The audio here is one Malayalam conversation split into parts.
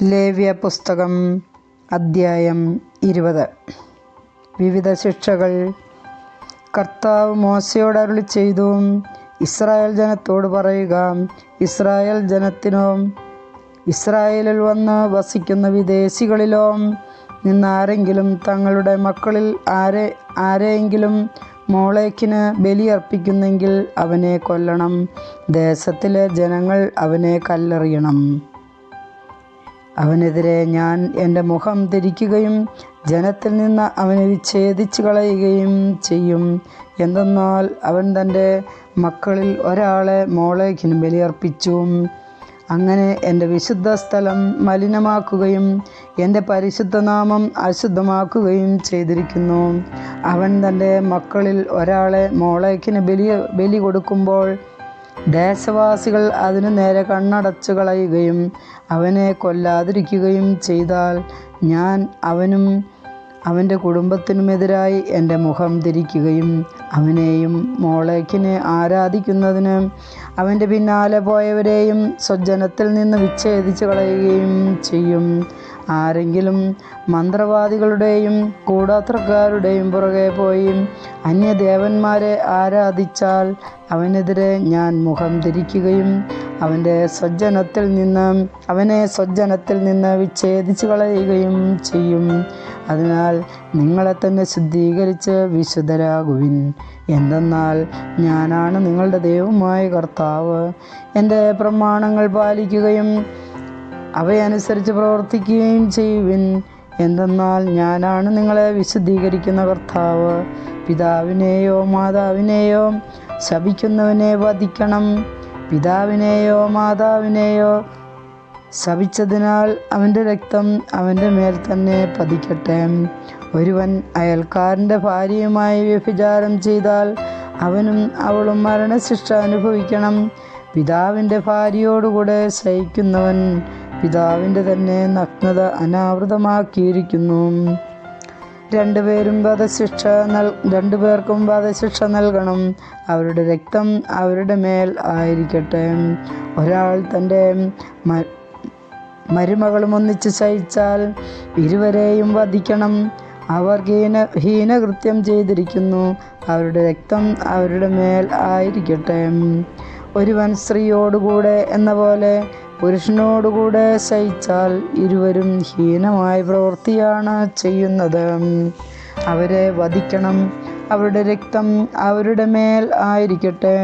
ലേവ്യ പുസ്തകം അദ്ധ്യായം 20. വിവിധ ശിക്ഷകൾ. കർത്താവ് മോശയോട് അരുളിച്ചെയ്തു, ഇസ്രായേൽ ജനത്തോട് പറയുക, ഇസ്രായേൽ ജനത്തിനോ ഇസ്രായേലിൽ വന്ന് വസിക്കുന്ന വിദേശികളിലോ നിന്നാരെങ്കിലും തങ്ങളുടെ മക്കളിൽ ആരെയെങ്കിലും മോളേക്കിന് ബലിയർപ്പിക്കുന്നെങ്കിൽ അവനെ കൊല്ലണം. ദേശത്തിലെ ജനങ്ങൾ അവനെ കല്ലെറിയണം. അവനെതിരെ ഞാൻ എൻ്റെ മുഖം തിരിക്കുകയും ജനത്തിൽ നിന്ന് അവനെ വിച്ഛേദിച്ച് കളയുകയും ചെയ്യും. എന്തെന്നാൽ അവൻ തൻ്റെ മക്കളിൽ ഒരാളെ മോളേക്കിന് ബലിയർപ്പിച്ചു. അങ്ങനെ എൻ്റെ വിശുദ്ധ സ്ഥലം മലിനമാക്കുകയും എൻ്റെ പരിശുദ്ധ നാമം അശുദ്ധമാക്കുകയും ചെയ്തിരിക്കുന്നു. അവൻ തൻ്റെ മക്കളിൽ ഒരാളെ മോളേക്കിന് ബലി കൊടുക്കുമ്പോൾ ദേശവാസികൾ അതിനു നേരെ കണ്ണടച്ചു കളയുകയും അവനെ കൊല്ലാതിരിക്കുകയും ചെയ്താൽ ഞാൻ അവനും അവൻ്റെ കുടുംബത്തിനുമെതിരായി എൻ്റെ മുഖം തിരിക്കുകയും അവനെയും മോളേക്കിനെ ആരാധിക്കുന്നതിന് അവൻ്റെ പിന്നാലെ പോയവരെയും സ്വജനത്തിൽ നിന്ന് വിച്ഛേദിച്ച് കളയുകയും ചെയ്യും. ആരെങ്കിലും മന്ത്രവാദികളുടെയും കൂടാത്രക്കാരുടെയും പുറകെ പോയി അന്യദേവന്മാരെ ആരാധിച്ചാൽ അവനെതിരെ ഞാൻ മുഖം തിരിക്കുകയും അവനെ സ്വജനത്തിൽ നിന്ന് വിച്ഛേദിച്ച് കളയുകയും ചെയ്യും. അതിനാൽ നിങ്ങളെ തന്നെ ശുദ്ധീകരിച്ച് വിശുദ്ധരാകുവിൻ. എന്തെന്നാൽ ഞാനാണ് നിങ്ങളുടെ ദൈവമായ കർത്താവ്. എൻ്റെ പ്രമാണങ്ങൾ പാലിക്കുകയും അവയനുസരിച്ച് പ്രവർത്തിക്കുകയും ചെയ്യുവിൻ. എന്തെന്നാൽ ഞാനാണ് നിങ്ങളെ വിശുദ്ധീകരിക്കുന്ന കർത്താവ്. പിതാവിനെയോ മാതാവിനെയോ ശപിക്കുന്നവനെ വധിക്കണം. പിതാവിനെയോ മാതാവിനെയോ ശപിച്ചതിനാൽ അവൻ്റെ രക്തം അവൻ്റെ മേൽ തന്നെ പതിക്കട്ടെ. ഒരുവൻ അയൽക്കാരൻ്റെ ഭാര്യയുമായി വ്യഭിചാരം ചെയ്താൽ അവനും അവളും മരണശിക്ഷ അനുഭവിക്കണം. പിതാവിൻ്റെ ഭാര്യയോടുകൂടെ ശയിക്കുന്നവൻ പിതാവിൻ്റെ തന്നെ നഗ്നത അനാവൃതമാക്കിയിരിക്കുന്നു. രണ്ടുപേർക്കും വധശിക്ഷ നൽകണം. അവരുടെ രക്തം അവരുടെ മേൽ ആയിരിക്കട്ടെ. ഒരാൾ തൻ്റെ മരുമകളും ഒന്നിച്ച് ശയിച്ചാൽ ഇരുവരെയും വധിക്കണം. അവർ ഹീനകൃത്യം ചെയ്തിരിക്കുന്നു. അവരുടെ രക്തം അവരുടെ മേൽ ആയിരിക്കട്ടെ. ഒരുവൻ സ്ത്രീയോടുകൂടെ എന്ന പോലെ പുരുഷനോടുകൂടെ ശയിച്ചാൽ ഇരുവരും ഹീനമായ പ്രവൃത്തിയാണ് ചെയ്യുന്നത്. അവരെ വധിക്കണം. അവരുടെ രക്തം അവരുടെ മേൽ ആയിരിക്കട്ടെ.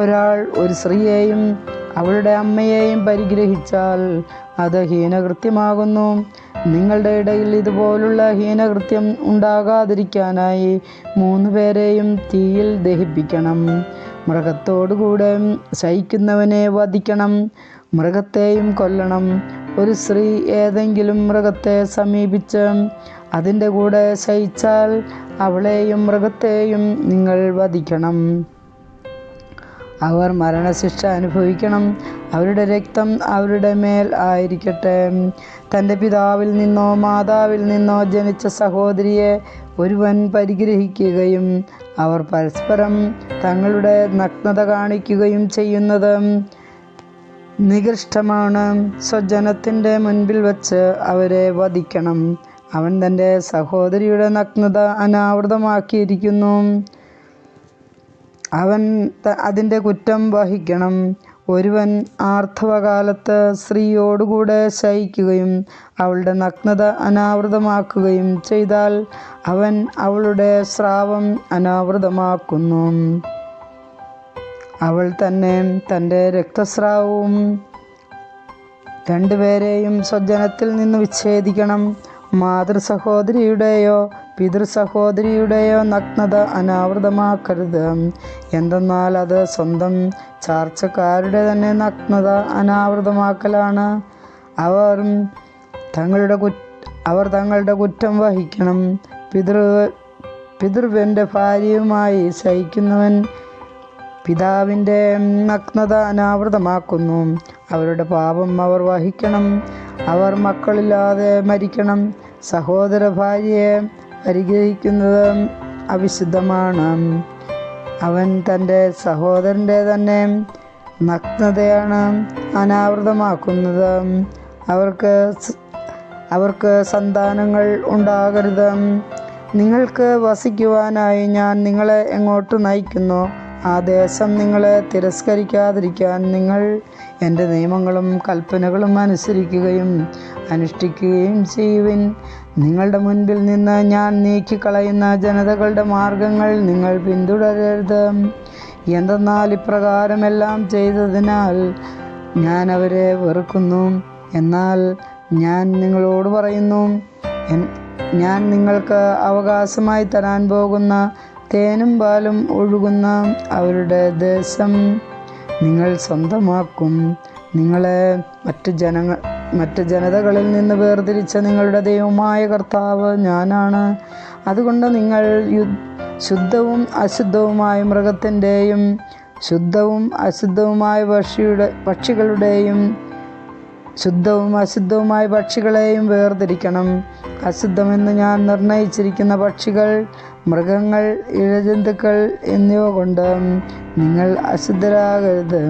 ഒരാൾ ഒരു സ്ത്രീയെയും അവളുടെ അമ്മയെയും പരിഗ്രഹിച്ചാൽ അത് ഹീനകൃത്യമാകുന്നു. നിങ്ങളുടെ ഇടയിൽ ഇതുപോലുള്ള ഹീനകൃത്യം ഉണ്ടാകാതിരിക്കാനായി 3 പേരെയും തീയിൽ ദഹിപ്പിക്കണം. മൃഗത്തോടുകൂടെ ശയിക്കുന്നവനെ വധിക്കണം. മൃഗത്തെയും കൊല്ലണം. ഒരു സ്ത്രീ ഏതെങ്കിലും മൃഗത്തെ സമീപിച്ച് അതിൻ്റെ കൂടെ ശയിച്ചാൽ അവളെയും മൃഗത്തെയും നിങ്ങൾ വധിക്കണം. അവർ മരണശിക്ഷ അനുഭവിക്കണം. അവരുടെ രക്തം അവരുടെ മേൽ ആയിരിക്കട്ടെ. തൻ്റെ പിതാവിൽ നിന്നോ മാതാവിൽ നിന്നോ ജനിച്ച സഹോദരിയെ ഒരുവൻ പരിഗ്രഹിക്കുകയും അവർ പരസ്പരം തങ്ങളുടെ നഗ്നത കാണിക്കുകയും ചെയ്യുന്നത് നികൃഷ്ടമാണ്. സ്വജനത്തിൻ്റെ മുൻപിൽ വച്ച് അവരെ വധിക്കണം. അവൻ തൻ്റെ സഹോദരിയുടെ നഗ്നത അനാവൃതമാക്കിയിരിക്കുന്നു. അവൻ അതിൻ്റെ കുറ്റം വഹിക്കണം. ഒരുവൻ ആർത്തവകാലത്ത് സ്ത്രീയോടുകൂടെ ശയിക്കുകയും അവളുടെ നഗ്നത അനാവൃതമാക്കുകയും ചെയ്താൽ അവൻ അവളുടെ സ്രാവം അനാവൃതമാക്കുന്നു. അവൾ തന്നെ തൻ്റെ രക്തസ്രാവവും. 2 പേരെയും സ്വജനത്തിൽ നിന്ന് വിച്ഛേദിക്കണം. മാതൃസഹോദരിയുടെയോ പിതൃസഹോദരിയുടെയോ നഗ്നത അനാവൃതമാക്കരുത്. എന്തെന്നാൽ അത് സ്വന്തം ചാർച്ചക്കാരുടെ തന്നെ നഗ്നത അനാവൃതമാക്കലാണ്. അവർ തങ്ങളുടെ കുറ്റം വഹിക്കണം. പിതൃവ്യൻ്റെ ഭാര്യയുമായി ശയിക്കുന്നവൻ പിതാവിൻ്റെ നഗ്നത അനാവൃതമാക്കുന്നു. അവരുടെ പാപം അവർ വഹിക്കണം. അവർ മക്കളില്ലാതെ മരിക്കണം. സഹോദര ഭാര്യയെ പരിഗ്രഹിക്കുന്നത് അവിശുദ്ധമാണ്. അവൻ തൻ്റെ സഹോദരൻ്റെ തന്നെ നഗ്നതയാണ് അനാവൃതമാക്കുന്നത്. അവർക്ക് സന്താനങ്ങൾ ഉണ്ടാകരുത്. നിങ്ങൾക്ക് വസിക്കുവാനായി ഞാൻ നിങ്ങളെ എങ്ങോട്ട് നയിക്കുന്നു, ആ ദേശം നിങ്ങളെ തിരസ്കരിക്കാതിരിക്കാൻ നിങ്ങൾ എൻ്റെ നിയമങ്ങളും കൽപ്പനകളും അനുസരിക്കുകയും അനുഷ്ഠിക്കുകയും ചെയ്യുവിൻ. നിങ്ങളുടെ മുൻപിൽ നിന്ന് ഞാൻ നീക്കിക്കളയുന്ന ജനതകളുടെ മാർഗങ്ങൾ നിങ്ങൾ പിന്തുടരരുത്. എന്തെന്നാൽ ഇപ്രകാരമെല്ലാം ചെയ്തതിനാൽ ഞാൻ അവരെ വെറുക്കുന്നു. എന്നാൽ ഞാൻ നിങ്ങളോട് പറയുന്നു, ഞാൻ നിങ്ങൾക്ക് അവകാശമായി തരാൻ പോകുന്ന തേനും പാലും ഒഴുകുന്ന അവരുടെ ദേശം നിങ്ങൾ സ്വന്തമാക്കും. നിങ്ങളെ മറ്റ് ജനതകളിൽ നിന്ന് വേർതിരിച്ച നിങ്ങളുടെ ദൈവമായ കർത്താവ് ഞാനാണ്. അതുകൊണ്ട് നിങ്ങൾ ശുദ്ധവും അശുദ്ധവുമായ മൃഗത്തിൻ്റെയും ശുദ്ധവും അശുദ്ധവുമായ പക്ഷികളെയും വേർതിരിക്കണം. അശുദ്ധമെന്ന് ഞാൻ നിർണയിച്ചിരിക്കുന്ന പക്ഷികൾ, മൃഗങ്ങൾ, ഇഴജന്തുക്കൾ എന്നിവ കൊണ്ട് നിങ്ങൾ അശുദ്ധരാകരുത്.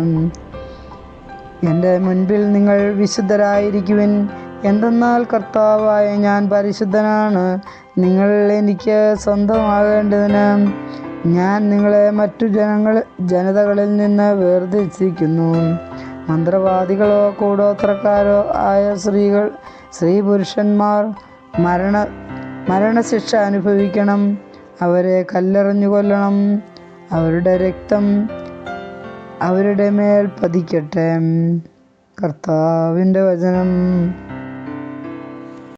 എൻ്റെ മുൻപിൽ നിങ്ങൾ വിശുദ്ധരായിരിക്കുവിൻ. എന്തെന്നാൽ കർത്താവായ ഞാൻ പരിശുദ്ധനാണ്. നിങ്ങൾ എനിക്ക് സ്വന്തമാകേണ്ടതിന് ഞാൻ നിങ്ങളെ മറ്റു ജനതകളിൽ നിന്ന് വേർതിരിച്ചിരിക്കുന്നു. മന്ത്രവാദികളോ കൂടോത്രക്കാരോ ആയ സ്ത്രീ പുരുഷന്മാർ മരണശിക്ഷ അനുഭവിക്കണം. അവരെ കല്ലെറിഞ്ഞു കൊല്ലണം. അവരുടെ രക്തം അവരുടെ മേൽ പതിക്കട്ടെ. കർത്താവിൻ്റെ വചനം.